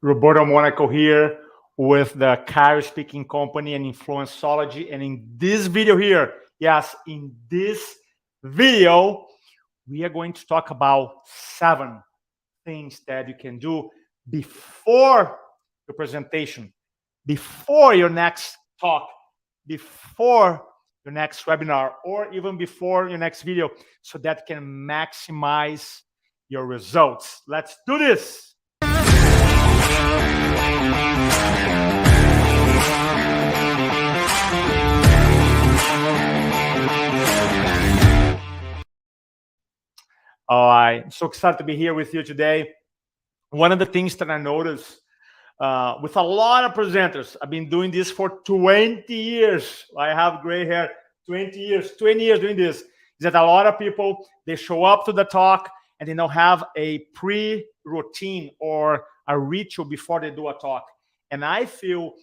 Roberto Monaco here with the Chiro Speaking Company and Influenceology. And in this video here, yes, in this video, we are going to talk about 7 things that you can do before your presentation, before your next talk, before your next webinar, or even before your next video, so that can maximize your results. Let's do this. All right, so excited to be here with you today. One of the things that I noticed with a lot of presenters, I've been doing this for 20 years. I have gray hair, 20 years doing this, is that a lot of people, they show up to the talk and they don't have a pre-routine or a ritual before they do a talk. And I feel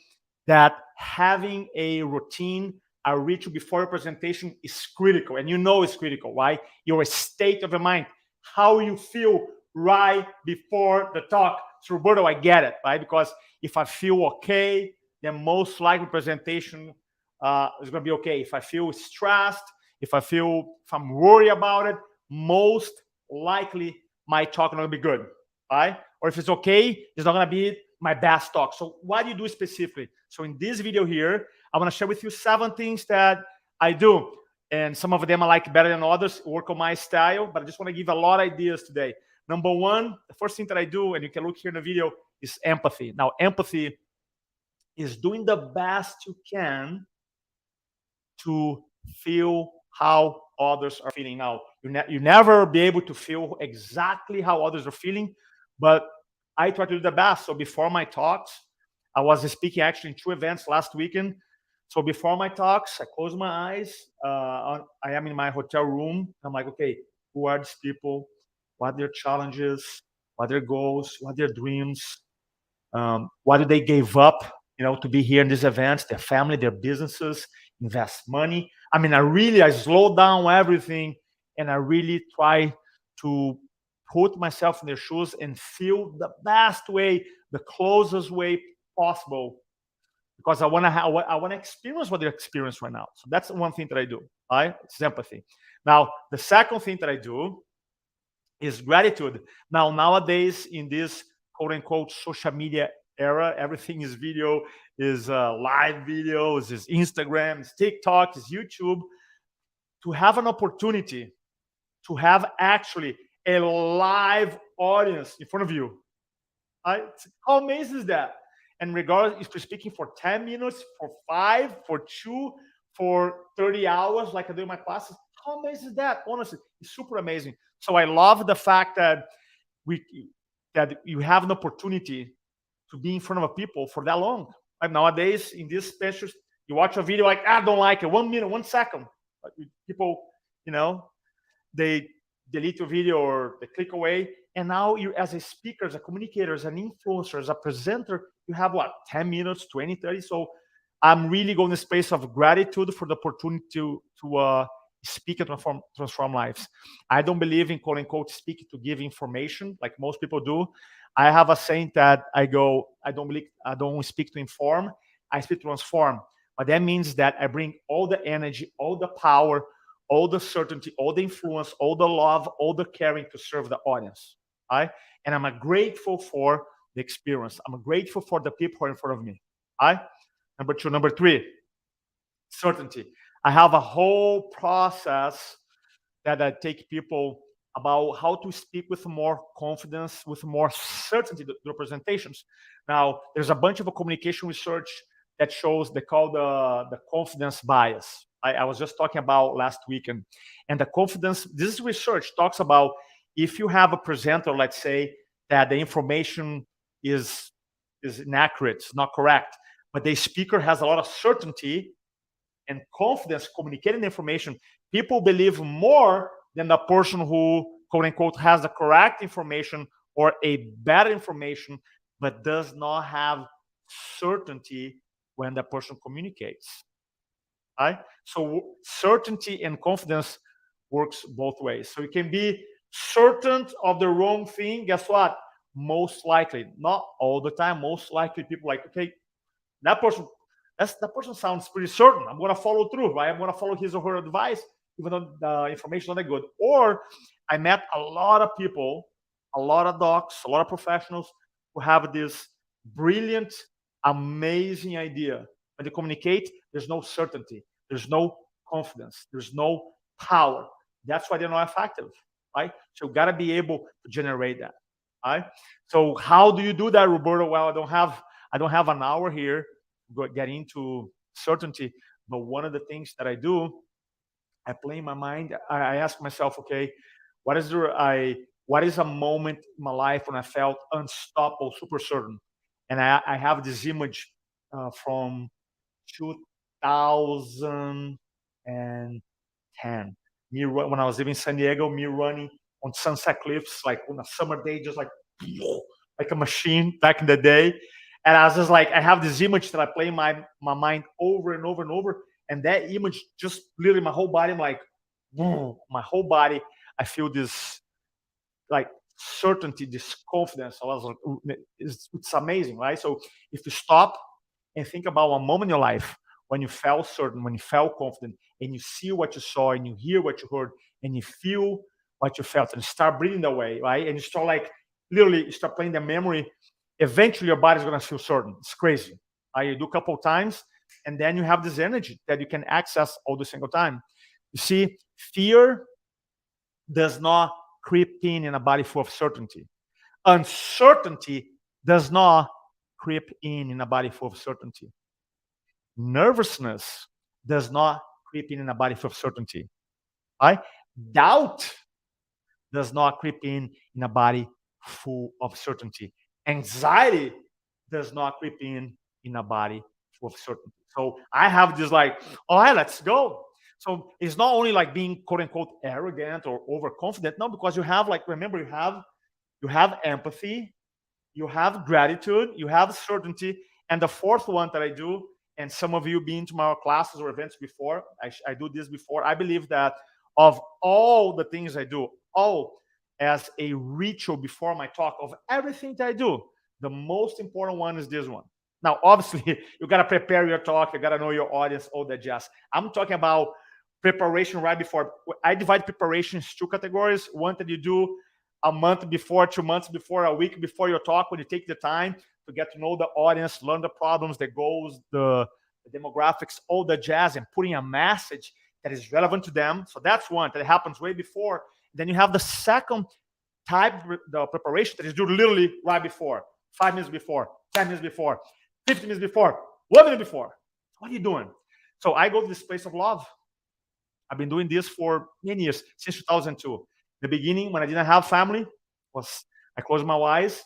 that having a routine, a ritual before your presentation is critical. And you know it's critical, right? Your state of your mind, how you feel right before the talk. So Roberto, I get it, right? Because if I feel okay, then most likely presentation is going to be okay. If I feel stressed, if I'm worried about it, most likely my talk is not going to be good, right? Or if it's okay, it's not going to be my best talk. So what do you do specifically? So in this video here, I want to share with you 7 things that I do. And some of them I like better than others, work on my style, but I just want to give a lot of ideas today. Number 1, the first thing that I do, and you can look here in the video, is empathy. Now, empathy is doing the best you can to feel how others are feeling. Now, you never be able to feel exactly how others are feeling, but I try to do the best. So before my talks, I was speaking actually in 2 events last weekend. So before my talks, I close my eyes. I am in my hotel room. I'm like, okay, who are these people? What are their challenges? What are their goals? What are their dreams? What do they give up, to be here in these events? Their family, their businesses, invest money. I mean, I slow down everything, and I really try to put myself in their shoes and feel the best way, the closest way possible, because I want to experience what they experience right now. So that's one thing that I do. Right? It's empathy. Now, the second thing that I do is gratitude. Now, nowadays in this quote unquote social media era, everything is video, is live videos, is Instagram, is TikTok, is YouTube. To have an opportunity to have actually a live audience in front of you, right? How amazing is that? And regardless if you're speaking for 10 minutes, for 5, for 2, for 30 hours, like I do in my classes, how amazing is that? Honestly, it's super amazing. So I love the fact that you have an opportunity to be in front of people for that long. Like nowadays, in these specials, you watch a video like, I don't like it, 1 minute, 1 second. People, they delete your video or they click away. And now you, as a speaker, as a communicator, as an influencer, as a presenter, you have what, 10 minutes, 20, 30. So I'm really going to space of gratitude for the opportunity to speak and transform lives. I don't believe in quote unquote speaking to give information like most people do. I have a saying that I don't speak to inform, I speak to transform. But that means that I bring all the energy, all the power, all the certainty, all the influence, all the love, all the caring to serve the audience. Right? And I'm grateful for the experience. I'm grateful for the people who are in front of me. Right? Number 2. Number 3, certainty. I have a whole process that I take people about how to speak with more confidence, with more certainty to the presentations. Now, there's a bunch of communication research that shows, they call the confidence bias. I was just talking about last weekend. And the confidence, this research talks about if you have a presenter, let's say, that the information is inaccurate, it's not correct, but the speaker has a lot of certainty and confidence communicating the information, people believe more than the person who, quote unquote, has the correct information or a better information, but does not have certainty when the person communicates. Right? So certainty and confidence works both ways. So you can be certain of the wrong thing. Guess what? most likely, not all the time, most likely people like, okay, that person, that person sounds pretty certain. I'm gonna follow through, right? I'm gonna follow his or her advice, even though the information is not that good. Or I met a lot of people, a lot of docs, a lot of professionals who have this brilliant, amazing idea. When they communicate, there's no certainty, there's no confidence, there's no power. That's why they're not effective, right? So you gotta be able to generate that, right? So how do you do that, Roberto? Well, I don't have an hour here get into certainty. But one of the things that I do, I play in my mind. I ask myself, okay, what is a moment in my life when I felt unstoppable, super certain? And I have this image from 2010. When I was living in San Diego, me running on Sunset Cliffs, like on a summer day, just like a machine back in the day. And I was just like, I have this image that I play in my mind over and over and over. And that image just literally my whole body, I'm like, boom, my whole body, I feel this like certainty, this confidence. I was like, it's amazing, right? So if you stop and think about a moment in your life when you felt certain, when you felt confident, and you see what you saw, and you hear what you heard, and you feel what you felt, and start breathing that way, right? And you start like literally you start playing the memory. Eventually, your body's gonna feel certain. It's crazy. You do a couple of times, and then you have this energy that you can access all the single time. You see, fear does not creep in a body full of certainty. Uncertainty does not creep in a body full of certainty. Nervousness does not creep in a body full of certainty. Right? Doubt does not creep in a body full of certainty. Anxiety does not creep in a body full of certainty. So I have this like, all right, let's go. So it's not only like being quote unquote arrogant or overconfident. No, because you have like, remember, you have empathy, you have gratitude, you have certainty. And the fourth one that I do, and some of you been to my classes or events before, I do this before. I believe that of all the things I do, all as a ritual before my talk, of everything that I do, the most important one is this one. Now, obviously, you got to prepare your talk, you got to know your audience, all that jazz. I'm talking about preparation right before. I divide preparations two categories. One that you do a month before, 2 months before, a week before your talk, when you take the time to get to know the audience, learn the problems, the goals, the demographics, all the jazz, and putting a message that is relevant to them. So that's one that happens way before. Then you have the second type, the preparation that is due literally right before, 5 minutes before, 10 minutes before, 15 minutes before, 1 minute before. What are you doing? So I go to this place of love. I've been doing this for many years, since 2002. The beginning, when I didn't have family, was I closed my eyes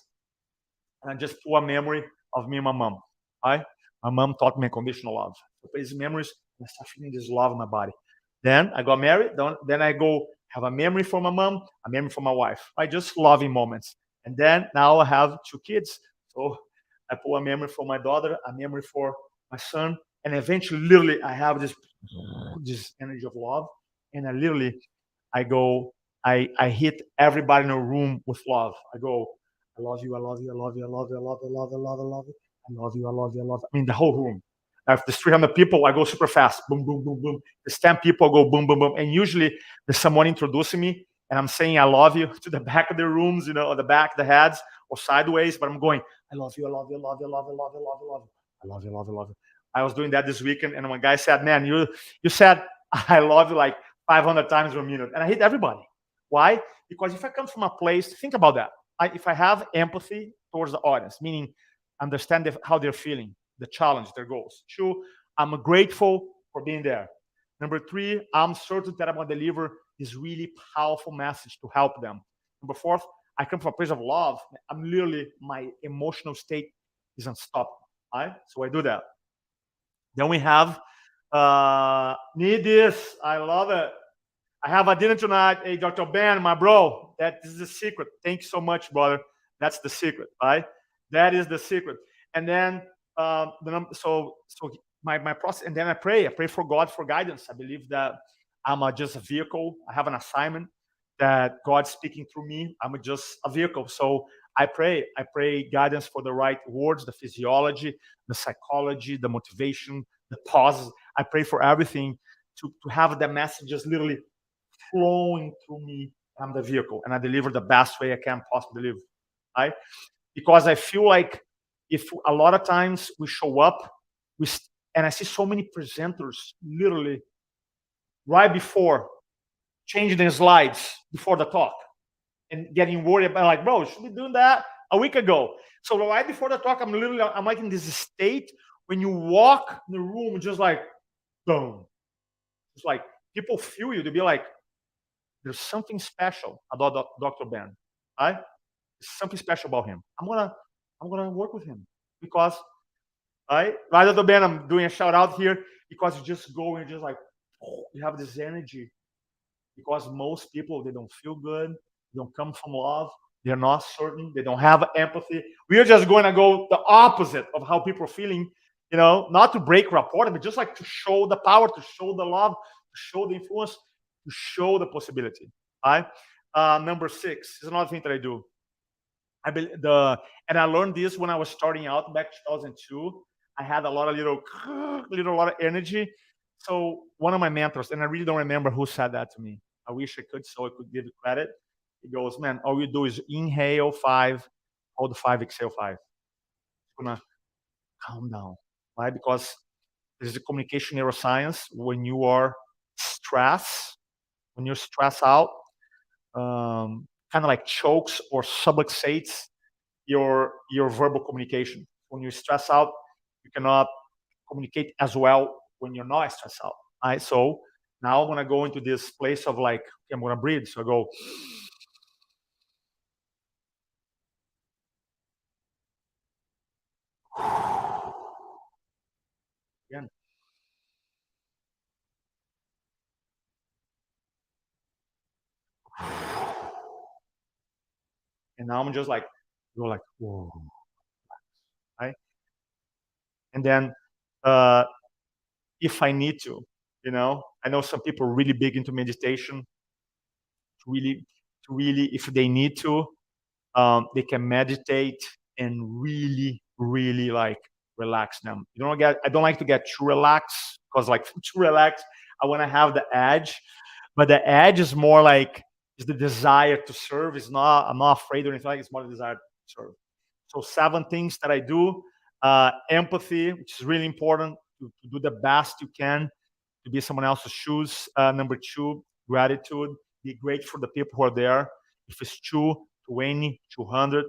and I just pull a memory of me and my mom. Right? My mom taught me unconditional love. So these memories, I start feeling this love in my body. Then I got married. Then I go have a memory for my mom, a memory for my wife. I just loving moments. And then now I have 2 kids. So I pull a memory for my daughter, a memory for my son, and eventually, literally, I have this energy of love, and I go, I hit everybody in the room with love. I go, I love you, I love you, I love you, I love you, I love you, I love you, I love you, I love you, I love you, I love you, I love you. I mean, the whole room. If there's 300 people, I go super fast. Boom, boom, boom, boom. There's 10 people, I go boom, boom, boom. And usually there's someone introducing me, and I'm saying I love you to the back of the rooms, or the back of the heads, or sideways, but I'm going, I love you, I love you, I love you, I love you, I love you, I love you, I love you. I love you, I love you, I love you. I was doing that this weekend, and one guy said, man, you said I love you like 500 times in a minute. And I hate everybody. Why? Because if I come from a place, think about that. If I have empathy towards the audience, meaning understand how they're feeling, the challenge, their goals. 2, I'm grateful for being there. Number 3, I'm certain that I'm going to deliver this really powerful message to help them. Number 4, I come from a place of love. I'm literally, my emotional state is unstoppable. Right? So I do that. Then we have, need this. I love it. I have a dinner tonight. Hey, Dr. Ben, my bro, that is the secret. Thank you so much, brother. That's the secret, right? That is the secret. And then, so my process, and then I pray for God for guidance. I believe that I'm just a vehicle. I have an assignment that God's speaking through me. I'm just a vehicle. So I pray guidance for the right words, the physiology, the psychology, the motivation, the pauses. I pray for everything to have the messages literally flowing through me. I'm the vehicle, and I deliver the best way I can possibly deliver. Right? Because I feel like if a lot of times we show up, and I see so many presenters literally right before changing their slides before the talk and getting worried about like, bro, should be doing that a week ago. So right before the talk, I'm like in this state when you walk in the room, just like, boom. It's like people feel you to be like, there's something special about Dr. Ben. Right? There's something special about him. I'm gonna work with him because right, Dr. Ben, I'm doing a shout out here because you just go and just like, oh, you have this energy because most people they don't feel good, they don't come from love, they're not certain, they don't have empathy. We are just going to go the opposite of how people are feeling, not to break rapport, but just like to show the power, to show the love, to show the influence, to show the possibility. Right? Number 6 is another thing that I do. And I learned this when I was starting out back 2002. I had a lot of lot of energy. So one of my mentors, and I really don't remember who said that to me. I wish I could, so I could give you credit. He goes, man, all you do is inhale 5, hold 5, exhale 5. It's gonna calm down, right? Because there's a communication neuroscience. When you're stressed out, kind of like chokes or subluxates your verbal communication. When you stress out, you cannot communicate as well when you're not stressed out. Right? So now I'm gonna go into this place of like, okay, I'm gonna breathe. So I go again. And now I'm just like go like whoa, right? And then if I need to, I know some people are really big into meditation. To really, if they need to, they can meditate and really, really like relax them. I don't like to get too relaxed because like too relaxed, I want to have the edge, but the edge is more like is the desire to serve. I'm not afraid or anything like. It's more the desire to serve. So 7 things that I do: empathy, which is really important to do the best you can to be someone else's shoes. Number 2, gratitude. Be grateful for the people who are there. If it's 2, 20, 200,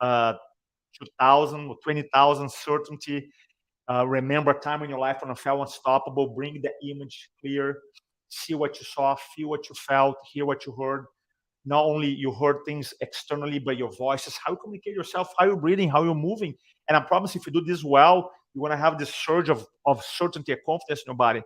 2,000 or 20,000, certainty. Remember a time in your life when I felt unstoppable. Bring the image clear. See what you saw, feel what you felt, hear what you heard. Not only you heard things externally, but your voices, how you communicate yourself, how you're breathing, how you're moving. And I promise if you do this well, you're going to have this surge of certainty and confidence in your body.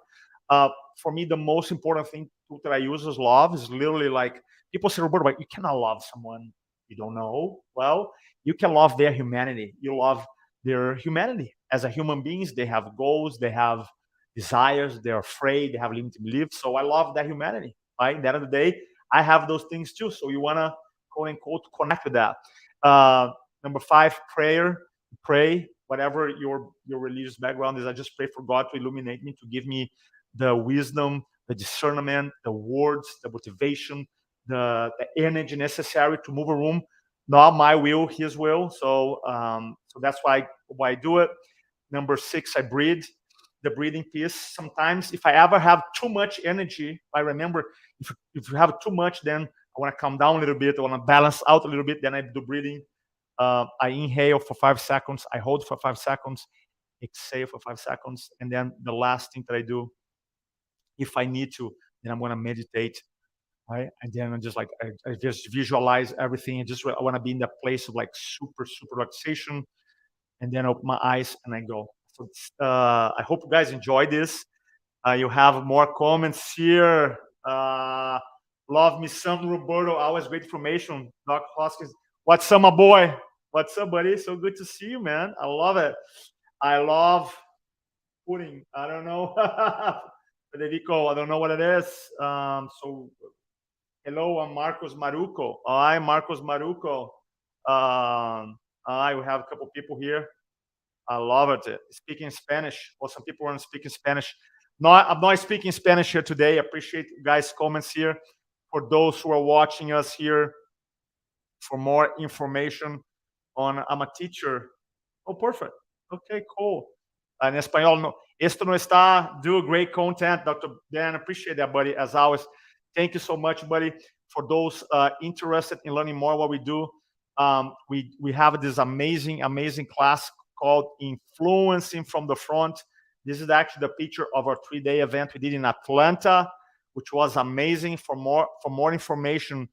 For me, the most important thing that I use is love. Is literally like people say, Roberto, but you cannot love someone you don't know. Well, you can love their humanity. You love their humanity. As a human beings, they have goals, they have desires, they're afraid, they have limited beliefs. So I love that humanity. Right? At the end of the day, I have those things too. So you want to quote unquote connect with that. Number 5, prayer. Pray, whatever your religious background is. I just pray for God to illuminate me, to give me the wisdom, the discernment, the words, the motivation, the energy necessary to move a room. Not my will, His will. So that's why I do it. Number 6, I breathe. The breathing piece. Sometimes, if I ever have too much energy, I remember if you have too much, then I want to calm down a little bit. I want to balance out a little bit. Then I do breathing. I inhale for 5 seconds. I hold for 5 seconds. Exhale for 5 seconds. And then the last thing that I do, if I need to, then I'm going to meditate. Right? And then I'm just like, I just visualize everything. I want to be in that place of like super, super relaxation. And then open my eyes and I go. So I hope you guys enjoy this. You have more comments here. Love me some Roberto. Always great information. Doc Hoskins. What's up, my boy? What's up, buddy? So good to see you, man. I love it. I love pudding. I don't know. Federico, I don't know what it is. So hello, I'm Marcos Maruco. Hi, Marcos Maruco. I will have a couple people here. I love it. Speaking Spanish. Well, some people want to speak in Spanish. No, I'm not speaking Spanish here today. I appreciate you guys' comments here. For those who are watching us here, for more information on I'm a teacher. Oh, perfect. Okay, cool. En español, no. Esto no está. Do great content, Dr. Dan. Appreciate that, buddy. As always, thank you so much, buddy. For those interested in learning more what we do, we have this amazing class called Influencing from the Front. This is actually the picture of our 3-day event we did in Atlanta, which was amazing. For more information,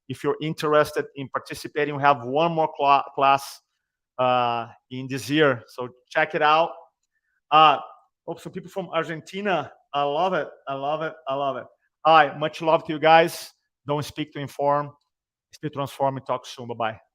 if you're interested in participating, we have one more class in this year. So check it out. Some people from Argentina. I love it. I love it. I love it. All right. Much love to you guys. Don't speak to inform. Speak to transform and talk soon. Bye-bye.